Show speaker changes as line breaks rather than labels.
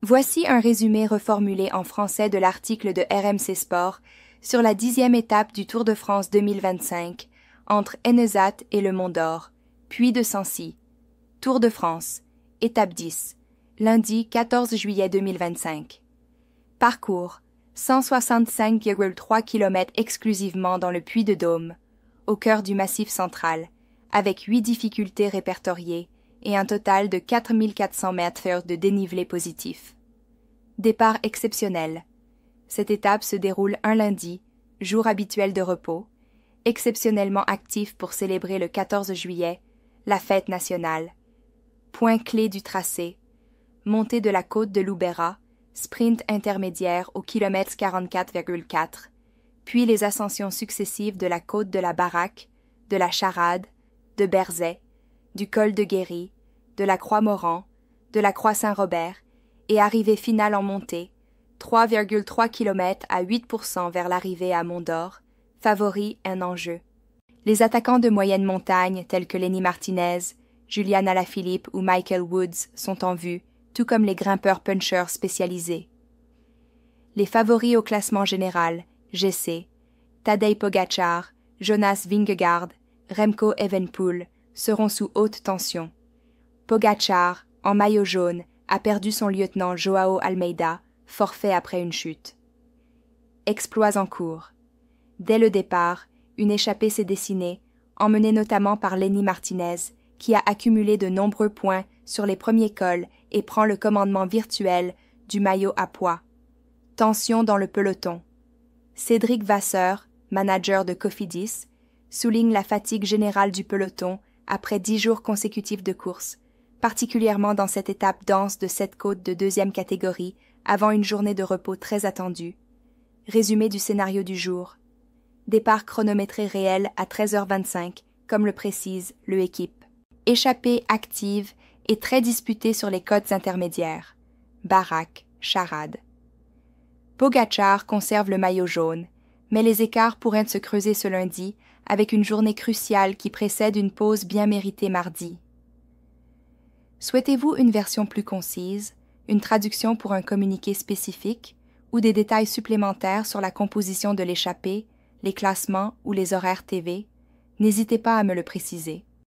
Voici un résumé reformulé en français de l'article de RMC Sport sur la 10e étape du Tour de France 2025 entre Enezat et le Mont d'Or, puis de Sancy. Tour de France, étape 10, lundi 14 juillet 2025. Parcours 165,3 km exclusivement dans le Puy-de-Dôme, au cœur du Massif central, avec 8 difficultés répertoriées et un total de 4400 mètres de dénivelé positif. Départ exceptionnel. Cette étape se déroule un lundi, jour habituel de repos, exceptionnellement actif pour célébrer le 14 juillet, la fête nationale. Point clé du tracé. Montée de la côte de Loubera, sprint intermédiaire au kilomètre 44,4, puis les ascensions successives de la côte de la Baraque, de la Charade, de Berzet, du col de Guéry, de la Croix-Moran, de la Croix-Saint-Robert, et arrivée finale en montée, 3,3 km à 8% vers l'arrivée à Mont d'Or, favori un enjeu. Les attaquants de moyenne montagne tels que Lenny Martinez, Julian Alaphilippe ou Michael Woods sont en vue, tout comme les grimpeurs punchers spécialisés. Les favoris au classement général, GC, Tadej Pogačar, Jonas Vingegaard, Remco Evenepoel, seront sous haute tension. Pogačar, en maillot jaune, a perdu son lieutenant Joao Almeida, forfait après une chute. Exploits en cours. Dès le départ, une échappée s'est dessinée, emmenée notamment par Lenny Martinez, qui a accumulé de nombreux points sur les premiers cols et prend le commandement virtuel du maillot à pois. Tension dans le peloton. Cédric Vasseur, manager de Cofidis, souligne la fatigue générale du peloton après 10 jours consécutifs de course, particulièrement dans cette étape dense de 7 côtes de 2e catégorie avant une journée de repos très attendue. Résumé du scénario du jour. Départ chronométré réel à 13h25, comme le précise le Équipe. Échappée active et très disputée sur les côtes intermédiaires. Baraque, Charade. Pogačar conserve le maillot jaune, mais les écarts pourraient se creuser ce lundi avec une journée cruciale qui précède une pause bien méritée mardi. Souhaitez-vous une version plus concise, une traduction pour un communiqué spécifique ou des détails supplémentaires sur la composition de l'échappée, les classements ou les horaires TV? N'hésitez pas à me le préciser.